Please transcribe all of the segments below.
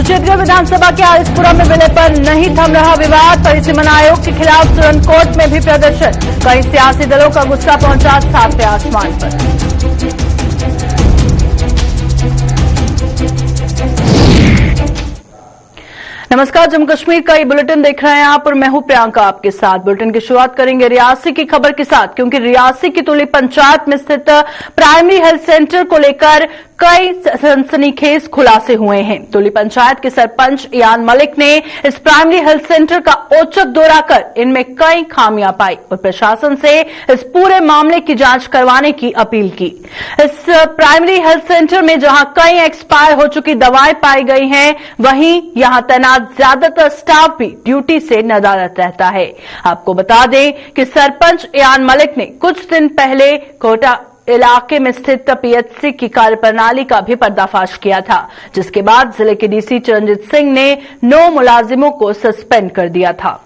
सुचेतगढ़ विधानसभा के आरिसपुरा में विलय पर नहीं थम रहा विवाद। परिसीमन आयोग के खिलाफ सुरन कोर्ट में भी प्रदर्शन। कई सियासी दलों का गुस्सा पहुंचा सातवें आसमान पर। नमस्कार, जम्मू कश्मीर का ये बुलेटिन देख रहे हैं आप और मैं हूं प्रियंका आपके साथ। बुलेटिन की शुरुआत करेंगे रियासी की खबर के साथ, क्योंकि रियासी की तुली पंचायत में स्थित प्राइमरी हेल्थ सेंटर को लेकर कई सनसनीखेज खुलासे हुए हैं। तुली पंचायत के सरपंच इयान मलिक ने इस प्राइमरी हेल्थ सेंटर का औचक दौरा कर इनमें कई खामियां पाई और प्रशासन से इस पूरे मामले की जांच करवाने की अपील की। इस प्राइमरी हेल्थ सेंटर में जहां कई एक्सपायर हो चुकी दवाएं पाई गई हैं, वहीं यहां तैनात ज्यादातर स्टाफ भी ड्यूटी से नदारत रहता है। आपको बता दें कि सरपंच इयान मलिक ने कुछ दिन पहले कोटा इलाके में स्थित पीएचसी की कार्यप्रणाली का भी पर्दाफाश किया था, जिसके बाद जिले के डीसी चरणजीत सिंह ने 9 मुलाजिमों को सस्पेंड कर दिया था।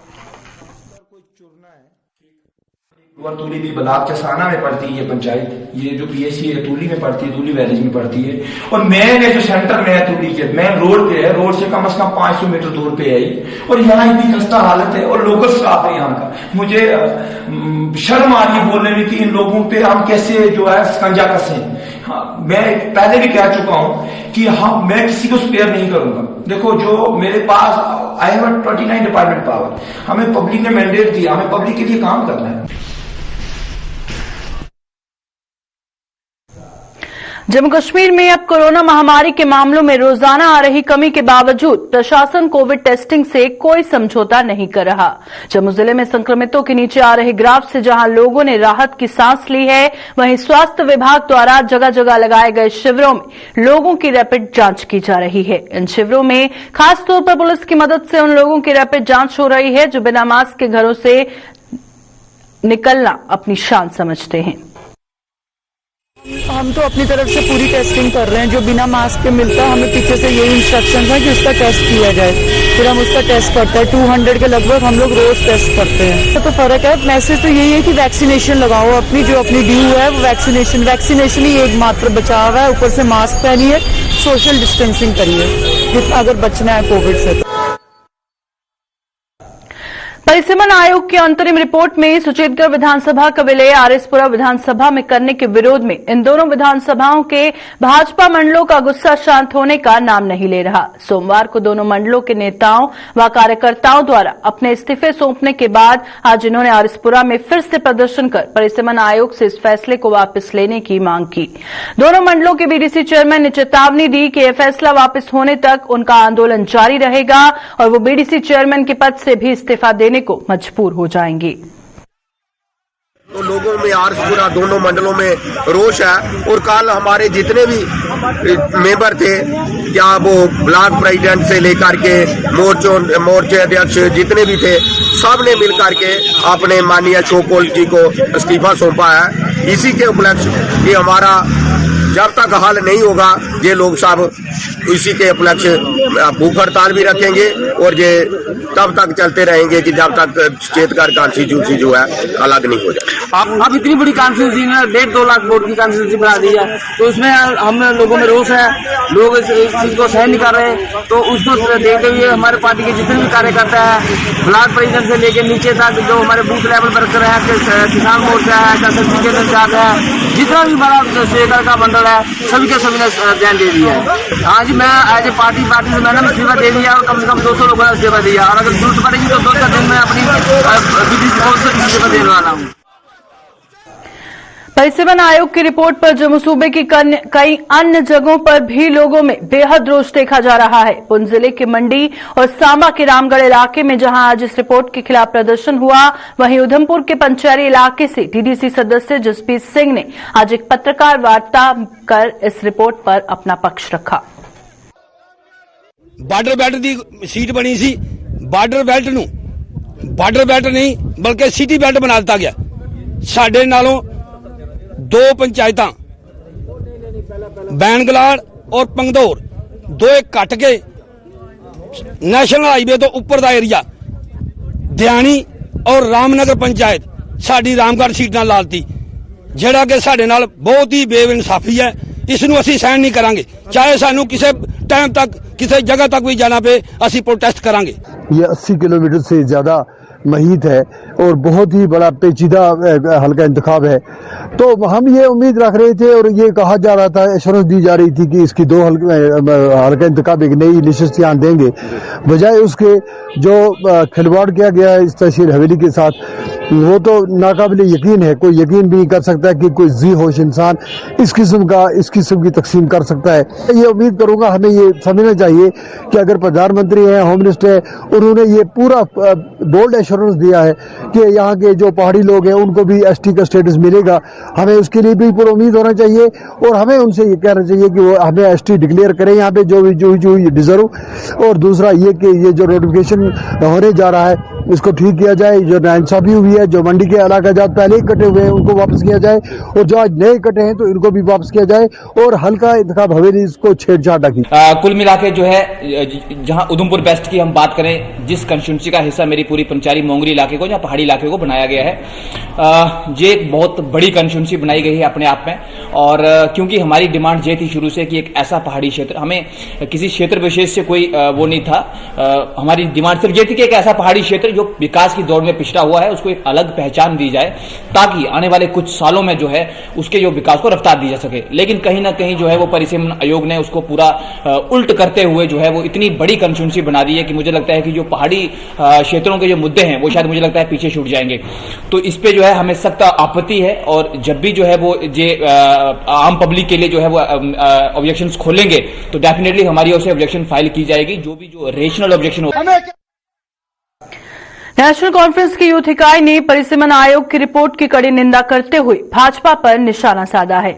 तूली भी ब्लॉक चसाना में पड़ती है ये पंचायत, ये जो पीएचसी है तूली में पड़ती है, तूली वैलेज में पड़ती है। और मेन जो सेंटर में है तूली के मेन रोड पे है, रोड से कम से कम 500 मीटर दूर पे है और यहाँ इतनी खस्ता हालत है और लोकल स्टाफ है यहाँ का। मुझे शर्म आ रही है बोलने में कि इन लोगों पे हम कैसे जो है स्कंजा कसें। हाँ, मैं पहले भी कह चुका हूं कि हाँ, मैं किसी को स्पेयर नहीं करूंगा। देखो, जो मेरे पास आई हैव 29 डिपार्टमेंट पावर, हमें पब्लिक ने मैंडेट दिया, हमें पब्लिक के लिए काम करना है। जम्मू कश्मीर में अब कोरोना महामारी के मामलों में रोजाना आ रही कमी के बावजूद प्रशासन कोविड टेस्टिंग से कोई समझौता नहीं कर रहा। जम्मू जिले में संक्रमितों के नीचे आ रहे ग्राफ से जहां लोगों ने राहत की सांस ली है, वहीं स्वास्थ्य विभाग द्वारा जगह जगह लगाए गए शिविरों में लोगों की रैपिड जांच की जा रही है। इन शिविरों में खासतौर पर पुलिस की मदद से उन लोगों की रैपिड जांच हो रही है जो बिना मास्क के घरों से निकलना अपनी शान समझते हैं। हम तो अपनी तरफ से पूरी टेस्टिंग कर रहे हैं। जो बिना मास्क के मिलता है, हमें पीछे से यही इंस्ट्रक्शन है कि उसका टेस्ट किया जाए, फिर हम उसका टेस्ट करते हैं। 200 के लगभग हम लोग रोज टेस्ट करते हैं। तो फर्क है। मैसेज तो यही है कि वैक्सीनेशन लगाओ, अपनी जो अपनी ड्यू है वो वैक्सीनेशन ही एकमात्र बचाव है। ऊपर से मास्क पहनिए, सोशल डिस्टेंसिंग करिए जितना अगर बचना है कोविड से। परिसीमन आयोग की अंतरिम रिपोर्ट में सुचेतगढ़ विधानसभा का विलय आरिसपुरा विधानसभा में करने के विरोध में इन दोनों विधानसभाओं के भाजपा मंडलों का गुस्सा शांत होने का नाम नहीं ले रहा। सोमवार को दोनों मंडलों के नेताओं व कार्यकर्ताओं द्वारा अपने इस्तीफे सौंपने के बाद आज इन्होंने आरिसपुरा में फिर से प्रदर्शन कर परिसीमन आयोग से इस फैसले को वापस लेने की मांग की। दोनों मंडलों के बीडीसी चेयरमैन ने चेतावनी दी कि यह फैसला वापस होने तक उनका आंदोलन जारी रहेगा और वो बीडीसी चेयरमैन के पद से भी इस्तीफा देने को मजबूर हो जाएंगे। तो लोगों में आरिसपुरा दोनों मंडलों में रोष है और कल हमारे जितने भी मेंबर थे, क्या वो ब्लॉक प्रेसिडेंट से लेकर के मोर्चे अध्यक्ष जितने भी थे, सब ने मिलकर के अपने माननीय शोकोल जी को इस्तीफा सौंपा है। इसी के उपलक्ष्य ये हमारा जब तक हल नहीं होगा, ये लोग सब इसी के उपलक्ष्य भूख हड़ताल भी रखेंगे और ये तब तक चलते रहेंगे कि जब तक सुचेतगढ़ कॉन्स्टिट्यूंसी जो है अलग नहीं हो जाए। अब इतनी बड़ी कॉन्स्टिट्यूंसी ने 1.5-2 लाख वोट की कॉन्स्टिट्यूंसी बना दी है, तो इसमें हम लोगों में रोष है, लोग इस चीज को सहन नहीं कर रहे। तो उसको देखते हुए हमारे पार्टी के जितने भी कार्यकर्ता है, ब्लॉक प्रेसिडेंट से लेकर नीचे तक जो हमारे बूथ लेवल वर्कर है, किसान मोर्चा है, जितना भी बड़ा सुचेतगढ़ का मंडल है, सभी के सभी ने ध्यान दे दिया है। आज मैं एज ए पार्टी से मैंने इस्तीफा दे दिया और कम से कम 200 लोगों ने इस्तीफा दिया और अगर जरूरत पड़ेगी तो 2-4 दिन में अपनी इस्तीफा देने वाला हूँ। परिसीमन आयोग की रिपोर्ट पर जम्मू सूबे की कई अन्य जगहों पर भी लोगों में बेहद रोष देखा जा रहा है। पुंछ जिले के मंडी और सांबा के रामगढ़ इलाके में जहां आज इस रिपोर्ट के खिलाफ प्रदर्शन हुआ, वहीं उधमपुर के पंचेरी इलाके से डीडीसी सदस्य जसबीर सिंह ने आज एक पत्रकार वार्ता कर इस रिपोर्ट पर अपना पक्ष रखा। बार्डर बेल्ट की सीट बनी सी, बार्डर बेल्ट नहीं बल्कि सिटी बेल्ट बना दिता गया। साडे नालों 2 पंचायतां बैनगलाड़ और पंगदौर दोए कट के नेशनल हाईवे तो उपर का एरिया ध्यानी और रामनगर पंचायत साडी रामगढ़ सीट नाल लालती, जिहड़ा कि साडे नाल बहुत ही बेइंसाफी है। इसनूं असीं सहन नहीं करांगे, चाहे सानूं किसी टाइम तक किसी जगह तक भी जाना पे, असीं प्रोटेस्ट करांगे। ये 80 किलोमीटर से ज्यादा महीत है और बहुत ही बड़ा पेचीदा हल्का इंतखाब है, तो हम ये उम्मीद रख रहे थे और ये कहा जा रहा था, एश्योरेंस दी जा रही थी कि इसकी 2 हल्का इंतखाब एक नई निश्चित यहाँ देंगे, बजाय उसके जो खिलवाड़ किया गया है इस तहसील हवेली के साथ, वो तो नाकाबिल यकीन है। कोई यकीन भी नहीं कर सकता कि कोई जी होश इंसान इस किस्म की तकसीम कर सकता है। ये उम्मीद करूंगा, हमें ये समझना चाहिए कि अगर प्रधानमंत्री है, होम मिनिस्टर है, उन्होंने ये पूरा बोल्ड एश्योरेंस दिया है कि यहाँ के जो पहाड़ी लोग हैं उनको भी एसटी का स्टेटस मिलेगा, हमें उसके लिए भी पूरा उम्मीद होना चाहिए और हमें उनसे ये कहना चाहिए कि वो हमें एसटी डिक्लेयर करें यहाँ पे जो डिजर्व। और दूसरा ये कि ये जो नोटिफिकेशन होने जा रहा है इसको ठीक किया जाए, जो नाइंसाफी हुई है, जो मंडी के इलाका जात पहले ही कटे हुए हैं उनको वापस किया जाए और जो आज नए कटे हैं तो इनको भी वापस किया जाए और हल्का इंतखाब हवेली इसको छेड़छाड़ ना की। कुल मिला के जो है, जहां उधमपुर वेस्ट की हम बात करें, जिस कंस्टिट्यूंसी का हिस्सा मेरी पूरी पंचारी मोंगरी इलाके को, जहां पहाड़ी इलाके को बनाया गया है, ये एक बहुत बड़ी कंस्टिट्यूंसी बनाई गई है अपने आप में। और क्योंकि हमारी डिमांड ये थी शुरू से कि एक ऐसा पहाड़ी क्षेत्र, हमें किसी क्षेत्र विशेष से कोई वो नहीं था, हमारी डिमांड सिर्फ ये थी कि एक ऐसा पहाड़ी क्षेत्र जो विकास की दौड़ में पिछड़ा हुआ है उसको एक अलग पहचान दी जाए, ताकि आने वाले कुछ सालों में जो है उसके जो विकास को रफ्तार दी जा सके। लेकिन कहीं ना कहीं जो है वो परिसीमन आयोग ने उसको पूरा उल्ट करते हुए जो है वो इतनी बड़ी कंस्टिट्यूंसी बना दी है कि मुझे लगता है कि जो पहाड़ी क्षेत्रों के जो मुद्दे हैं वो शायद मुझे लगता है पीछे छूट जाएंगे। तो इस पे जो है हमें सख्त आपत्ति है और जब भी जो है वो आम पब्लिक के लिए जो है वो ऑब्जेक्शंस खोलेंगे तो डेफिनेटली हमारी ओर से ऑब्जेक्शन फाइल की जाएगी, जो रेशनल ऑब्जेक्शन होगा। नेशनल कॉन्फ्रेंस की यूथ इकाई ने परिसीमन आयोग की रिपोर्ट की कड़ी निंदा करते हुए भाजपा पर निशाना साधा है।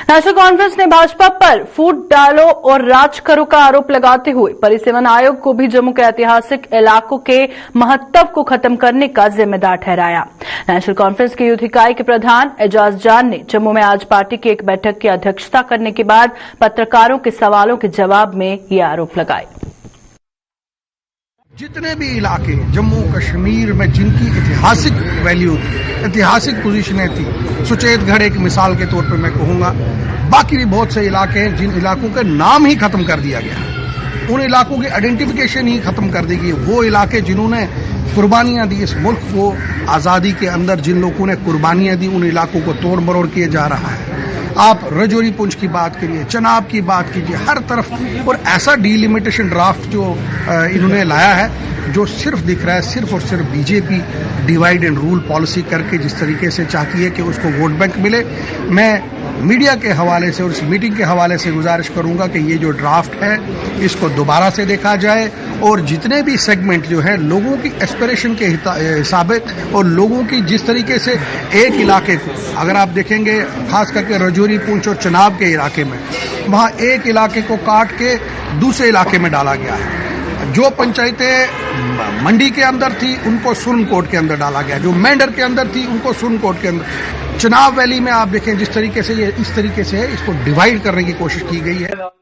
नेशनल कॉन्फ्रेंस ने भाजपा पर फूट डालो और राज करो का आरोप लगाते हुए परिसीमन आयोग को भी जम्मू के ऐतिहासिक इलाकों के महत्व को खत्म करने का जिम्मेदार ठहराया। नेशनल कॉन्फ्रेंस की यूथ इकाई के प्रधान एजाज जान ने जम्मू में आज पार्टी की एक बैठक की अध्यक्षता करने के बाद पत्रकारों के सवालों के जवाब में ये आरोप लगाए। जितने भी इलाके जम्मू कश्मीर में जिनकी ऐतिहासिक वैल्यू थी, ऐतिहासिक पोजीशनें थी, सुचेतगढ़ एक मिसाल के तौर पे मैं कहूंगा, बाकी भी बहुत से इलाके हैं जिन इलाकों के नाम ही खत्म कर दिया गया, उन इलाकों की आइडेंटिफिकेशन ही खत्म कर दी गई। वो इलाके जिन्होंने कुर्बानियां दी इस मुल्क को आज़ादी के अंदर, जिन लोगों ने कुर्बानियां दी, उन इलाकों को तोड़ मरोड़ किए जा रहा है। आप रजौरी पुंछ की बात करिए, चनाब की बात कीजिए, हर तरफ। और ऐसा डिलिमिटेशन ड्राफ्ट जो इन्होंने लाया है, जो सिर्फ दिख रहा है सिर्फ और सिर्फ BJP divide and rule policy करके जिस तरीके से चाहती है कि उसको वोट बैंक मिले। मैं मीडिया के हवाले से और इस मीटिंग के हवाले से गुजारिश करूंगा कि ये जो ड्राफ्ट है इसको दोबारा से देखा जाए और जितने भी सेगमेंट जो है लोगों की एस्पिरेशन के हिसाब और लोगों की जिस तरीके से एक इलाके को, अगर आप देखेंगे खास करके रजौरी पुंछ और चनाब के इलाके में, वहाँ एक इलाके को काट के दूसरे इलाके में डाला गया है। जो पंचायतें मंडी के अंदर थी उनको सुरनकोट के अंदर डाला गया, जो मेंढर के अंदर थी उनको सुरनकोट के अंदर। चनाब वैली में आप देखें जिस तरीके से ये इस तरीके से इसको डिवाइड करने की कोशिश की गई है।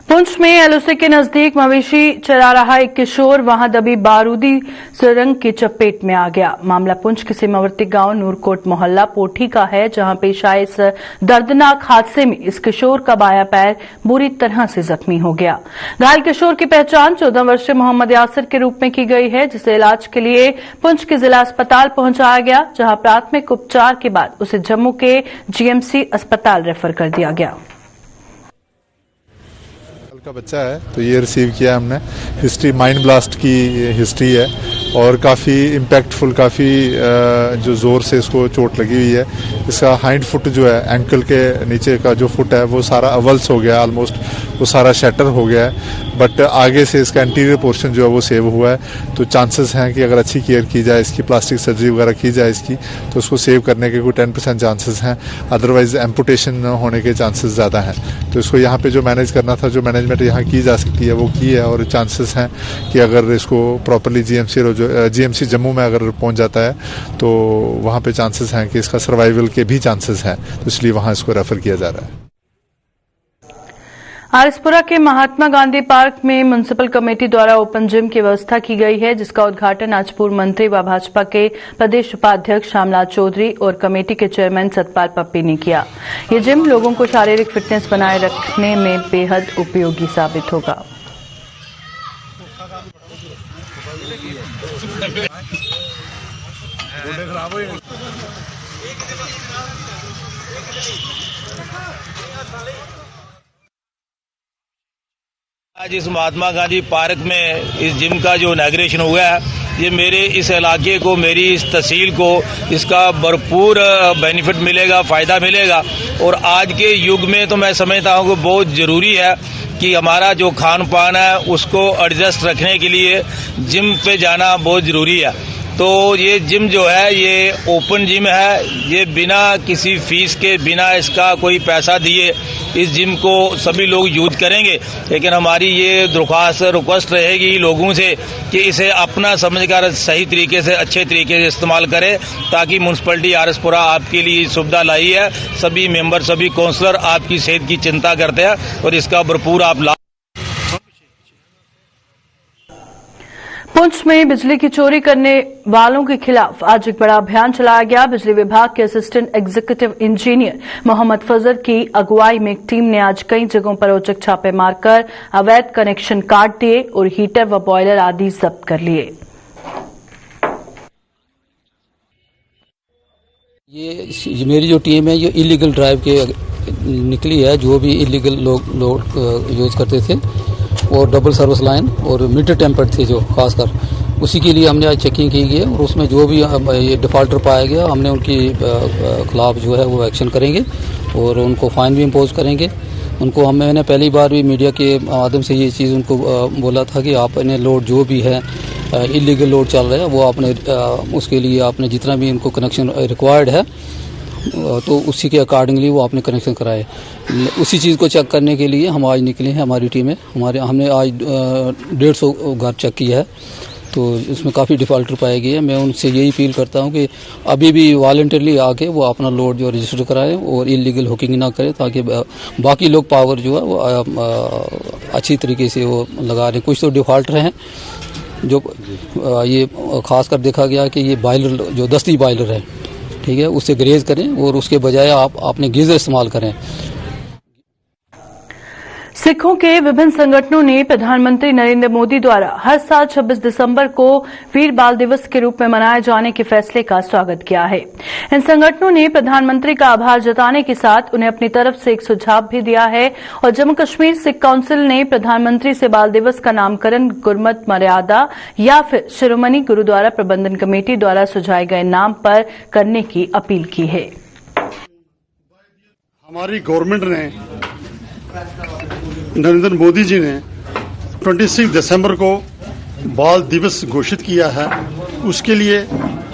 पुंछ में एलओसी के नजदीक मवेशी चरा रहा एक किशोर वहां दबी बारूदी सुरंग की चपेट में आ गया। मामला पुंछ के सीमावर्ती गांव नूरकोट मोहल्ला पोठी का है, जहां पेश आए इस दर्दनाक हादसे में इस किशोर का बायां पैर बुरी तरह से जख्मी हो गया। घायल किशोर की पहचान 14 वर्षीय मोहम्मद यासिर के रूप में की गई है, जिसे इलाज के लिए पुंछ के जिला अस्पताल पहुंचाया गया, जहां प्राथमिक उपचार के बाद उसे जम्मू के जीएमसी अस्पताल रेफर कर दिया गया। का बच्चा है तो ये रिसीव किया हमने। हिस्ट्री माइंड ब्लास्ट की हिस्ट्री है और काफ़ी इम्पैक्टफुल, काफ़ी जो ज़ोर से इसको चोट लगी हुई है। इसका हाइंड फुट जो है, एंकल के नीचे का जो फुट है वो सारा अवल्स हो गया, ऑलमोस्ट वो सारा शैटर हो गया है, बट आगे से इसका इंटीरियर पोर्शन जो है वो सेव हुआ है। तो चांसेस हैं कि अगर अच्छी केयर की जाए, इसकी प्लास्टिक सर्जरी वगैरह की जाए इसकी, तो उसको सेव करने के कोई 10% चांसेस हैं, अदरवाइज एम्पुटेशन होने के चांसेस ज़्यादा हैं। तो इसको यहाँ पे जो मैनेज करना था, जो मैनेजमेंट यहाँ की जा सकती है वो की है, और चांसेस हैं कि अगर इसको प्रॉपरली जीएमसी जम्मू में अगर पहुंच जाता है तो वहाँ पे चांसेस हैं कि इसका सर्वाइवल के भी चांसेस हैं, तो इसलिए वहाँ इसको रेफर किया जा रहा है। आरएसपुरा के महात्मा गांधी पार्क में म्युनिसिपल कमेटी द्वारा ओपन जिम की व्यवस्था की गई है, जिसका उद्घाटन आज पूर्व मंत्री व भाजपा के प्रदेश उपाध्यक्ष श्यामलाल चौधरी और कमेटी के चेयरमैन सतपाल पप्पी ने किया। ये जिम लोगों को शारीरिक फिटनेस बनाए रखने में बेहद उपयोगी साबित होगा। आज इस महात्मा गांधी पार्क में इस जिम का जो इनॉग्रेशन हुआ है, ये मेरे इस इलाके को, मेरी इस तहसील को इसका भरपूर बेनिफिट मिलेगा, फायदा मिलेगा। और आज के युग में तो मैं समझता हूँ कि बहुत जरूरी है कि हमारा जो खान पान है उसको एडजस्ट रखने के लिए जिम पे जाना बहुत जरूरी है। तो ये जिम जो है ये ओपन जिम है, ये बिना किसी फीस के, बिना इसका कोई पैसा दिए इस जिम को सभी लोग यूज करेंगे। लेकिन हमारी ये रिक्वेस्ट रहेगी लोगों से कि इसे अपना समझकर सही तरीके से, अच्छे तरीके से इस्तेमाल करें, ताकि म्युनिसिपैलिटी आरएसपुरा आपके लिए सुविधा लाई है। सभी मेंबर, सभी काउंसलर आपकी सेहत की चिंता करते हैं और इसका भरपूर आप लाभ। पुंछ में बिजली की चोरी करने वालों के खिलाफ आज एक बड़ा अभियान चलाया गया। बिजली विभाग के असिस्टेंट एग्जीक्यूटिव इंजीनियर मोहम्मद फजल की अगुवाई में एक टीम ने आज कई जगहों पर औचक छापे मारकर अवैध कनेक्शन काट दिए और हीटर व बॉयलर आदि जब्त कर लिए। ये मेरी जो टीम है ये इलीगल ड्राइव के निकली है, जो भी इलीगल लोग यूज करते थे, और डबल सर्विस लाइन और मीटर टेम्पर्ड थे जो खासकर, उसी के लिए हमने आज चेकिंग की गई है। और उसमें जो भी ये डिफॉल्टर पाया गया, हमने उनके खिलाफ जो है वो एक्शन करेंगे और उनको फाइन भी इम्पोज करेंगे। उनको मैंने पहली बार भी मीडिया के माध्यम से ये चीज़ उनको बोला था कि आपने लोड जो भी है इलीगल लोड चल रहा है वो आपने उसके लिए आपने जितना भी उनको कनेक्शन रिक्वायर्ड है तो उसी के अकॉर्डिंगली वो आपने कनेक्शन कराए। उसी चीज़ को चेक करने के लिए हम आज निकले हैं, हमारी टीम है। हमने आज 150 घर चेक किया है, तो इसमें काफ़ी डिफॉल्टर पाए गए हैं। मैं उनसे यही अपील करता हूं कि अभी भी वॉलंटरली आके वो अपना लोड जो रजिस्टर कराएं और इलीगल हुकिंग ना करें, ताकि बाकी लोग पावर जो है वो अच्छी तरीके से वो लगा रहे हैं। कुछ तो डिफॉल्टर हैं जो ये खासकर देखा गया कि ये बॉयलर जो दस्ती बॉयलर है, ठीक है, उससे ग्रेज करें और उसके बजाय आप अपने गीजर इस्तेमाल करें। सिखों के विभिन्न संगठनों ने प्रधानमंत्री नरेंद्र मोदी द्वारा हर साल 26 दिसंबर को वीर बाल दिवस के रूप में मनाए जाने के फैसले का स्वागत किया है। इन संगठनों ने प्रधानमंत्री का आभार जताने के साथ उन्हें अपनी तरफ से एक सुझाव भी दिया है और जम्मू कश्मीर सिख काउंसिल ने प्रधानमंत्री से बाल दिवस का नामकरण गुरमत मर्यादा या फिर शिरोमणि गुरुद्वारा प्रबंधन कमेटी द्वारा सुझाए गए नाम पर करने की अपील की है। हमारी गवर्नमेंट ने, नरेंद्र मोदी जी ने 26 दिसंबर को बाल दिवस घोषित किया है। उसके लिए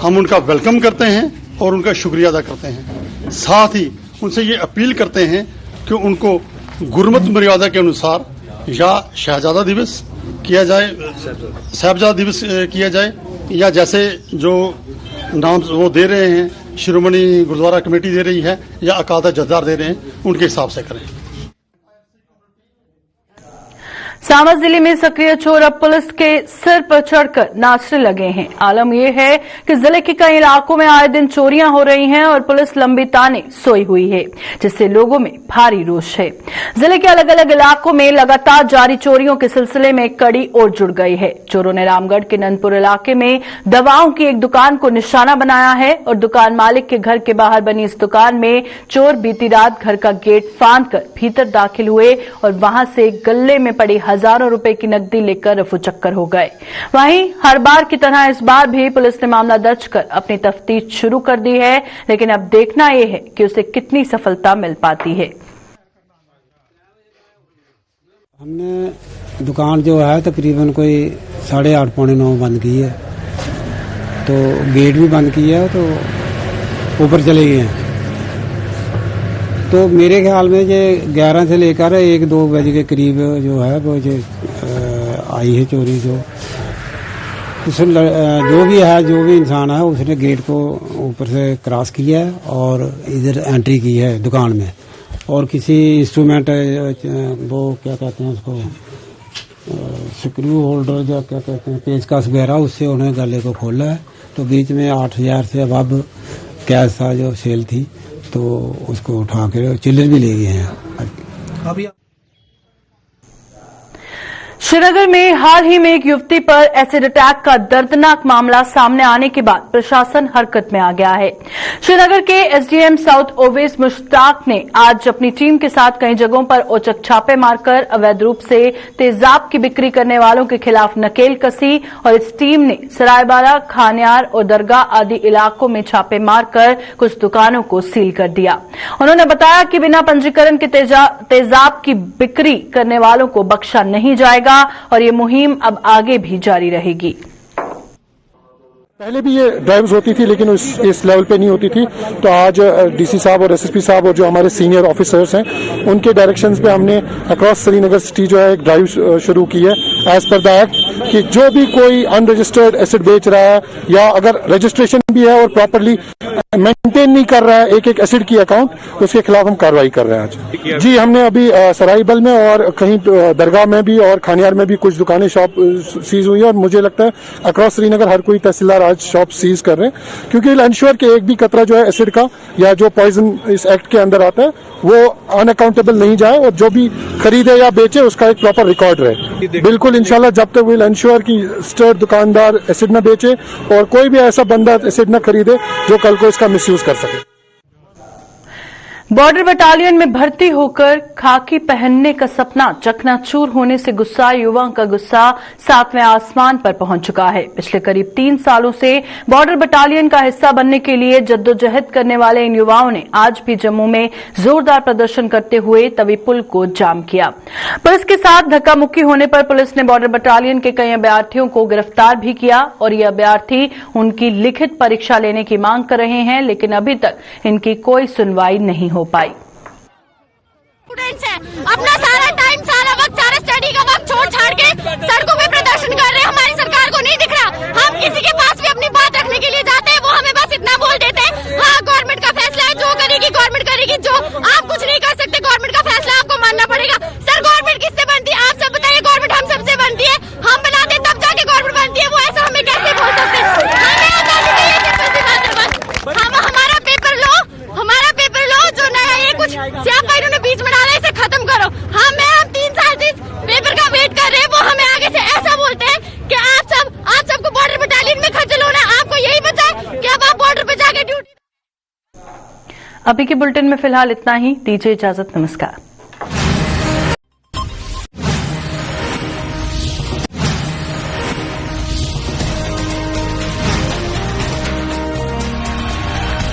हम उनका वेलकम करते हैं और उनका शुक्रिया अदा करते हैं। साथ ही उनसे ये अपील करते हैं कि उनको गुरमत मर्यादा के अनुसार या शहजादा दिवस किया जाए, साहबजादा दिवस किया जाए, या जैसे जो नाम वो दे रहे हैं शिरोमणि गुरुद्वारा कमेटी दे रही है या अकादा जथेदार दे रहे हैं, उनके हिसाब से करें। सांबा जिले में सक्रिय चोर अब पुलिस के सिर पर चढ़कर नाचने लगे हैं। आलम यह है कि जिले के कई इलाकों में आए दिन चोरियां हो रही हैं और पुलिस लंबी ताने सोई हुई है, जिससे लोगों में भारी रोष है। जिले के अलग अलग इलाकों में लगातार जारी चोरियों के सिलसिले में कड़ी और जुड़ गई है। चोरों ने रामगढ़ के नंदपुर इलाके में दवाओं की एक दुकान को निशाना बनाया है और दुकान मालिक के घर के बाहर बनी इस दुकान में चोर बीती रात घर का गेट फांदकर भीतर दाखिल हुए और वहां से गल्ले में पड़ी हजारों रुपए की नकदी लेकर रफू चक्कर हो गए। वहीं हर बार की तरह इस बार भी पुलिस ने मामला दर्ज कर अपनी तफ्तीश शुरू कर दी है, लेकिन अब देखना यह है कि उसे कितनी सफलता मिल पाती है। हमने दुकान जो है तकरीबन कोई 8:30 पौने 9 बंद की है, तो गेट भी बंद किया, तो ऊपर चले गए हैं। तो मेरे ख्याल में ये 11 से लेकर 1-2 बजे के करीब जो है वो जो आई है चोरी। जो भी इंसान है उसने गेट को ऊपर से क्रॉस किया है और इधर एंट्री की है दुकान में, और किसी इंस्ट्रूमेंट वो क्या कहते हैं उसको स्क्रू होल्डर या क्या कहते हैं पेचकस वगैरह उससे उन्होंने गले को खोला है। तो बीच में 8,000 से अब कैश था जो सेल थी तो उसको उठा कर चिल्लर भी ले गए हैं। श्रीनगर में हाल ही में एक युवती पर एसिड अटैक का दर्दनाक मामला सामने आने के बाद प्रशासन हरकत में आ गया है। श्रीनगर के एसडीएम साउथ ओवैस मुश्ताक ने आज अपनी टीम के साथ कई जगहों पर औचक छापे मारकर अवैध रूप से तेजाब की बिक्री करने वालों के खिलाफ नकेल कसी और इस टीम ने सरायबाला, खानियार और दरगाह आदि इलाकों में छापे मारकर कुछ दुकानों को सील कर दिया। उन्होंने बताया कि बिना पंजीकरण के तेजाब की बिक्री करने वालों को बख्शा नहीं जाएगा और ये मुहिम अब आगे भी जारी रहेगी। पहले भी ये ड्राइव्स होती थी लेकिन इस लेवल पे नहीं होती थी। तो आज डीसी साहब और एसएसपी साहब और जो हमारे सीनियर ऑफिसर्स हैं उनके डायरेक्शंस पे हमने अक्रॉस श्रीनगर सिटी जो है एक ड्राइव शुरू की है एज पर द एक्ट कि जो भी कोई अनरजिस्टर्ड एसिड बेच रहा है या अगर रजिस्ट्रेशन भी है और प्रॉपरली मेंटेन नहीं कर रहा है एक एसिड की अकाउंट उसके खिलाफ हम कार्रवाई कर रहे हैं आज। जी हमने अभी सरायबल में और कहीं दरगाह में भी और खानियार में भी कुछ दुकानें शॉप सीज हुई है और मुझे लगता है अक्रॉस श्रीनगर हर कोई तहसीलदार आज शॉप सीज कर रहे हैं क्योंकि इंश्योर कि एक भी कतरा जो है एसिड का या जो पॉइजन इस एक्ट के अंदर आता है वो अनअकाउंटेबल नहीं जाए और जो भी खरीदे या बेचे उसका एक प्रॉपर रिकॉर्ड रहे। बिल्कुल इंशाल्लाह जब तक विल इंश्योर कि स्टर्ड दुकानदार एसिड न बेचे और कोई भी ऐसा बंदा एसिड न खरीदे जो कल को इसका मिसयूज कर सके। बॉर्डर बटालियन में भर्ती होकर खाकी पहनने का सपना चकनाचूर होने से गुस्सा युवाओं का गुस्सा 7वें आसमान पर पहुंच चुका है। पिछले करीब 3 सालों से बॉर्डर बटालियन का हिस्सा बनने के लिए जद्दोजहद करने वाले इन युवाओं ने आज भी जम्मू में जोरदार प्रदर्शन करते हुए तवी पुल को जाम किया। पुलिस के साथ धक्का मुक्की होने पर पुलिस ने बॉर्डर बटालियन के कई अभ्यर्थियों को गिरफ्तार भी किया और ये अभ्यर्थी उनकी लिखित परीक्षा लेने की मांग कर रहे हैं लेकिन अभी तक इनकी कोई सुनवाई नहीं हो पाई। अपना सारा टाइम, सारा वक्त, सारा स्टडी का वक्त छोड़ छाड़ के सड़कों पे प्रदर्शन कर रहे हैं। हमारी सरकार को नहीं दिख रहा। हम किसी के पास भी अपनी बात रखने के लिए जाते हैं वो हमें बस इतना बोल देते हैं, हाँ गवर्नमेंट का फैसला है, जो करेगी गवर्नमेंट करेगी, जो आप कुछ नहीं कर सकते, गवर्नमेंट का फैसला आपको मानना पड़ेगा। सर गवर्नमेंट किससे बनती है? आप सब बताइए। गवर्नमेंट हम सबसे बनती है, हम बनाते तब जाके गवर्नमेंट बनती है। वो ऐसा हमें कैसे बोल सकते हैं? हमें आजादी चाहिए, सिंपल सी बात है बस। हम हमारा पेपर लो जो नया ये कुछ स्यापा इन्होंने बीच में डाला इसे खत्म करो। हम 3 साल से पेपर का वेट कर रहे हैं। वो हमें आगे से ऐसा बोलते हैं कि आप सबको बॉर्डर बटालियन में खर्च होना, आपको यही बचा है कि अब आप बॉर्डर पे जाके ड्यूटी। अभी के बुलेटिन में फिलहाल इतना ही। दीजिए इजाजत। नमस्कार।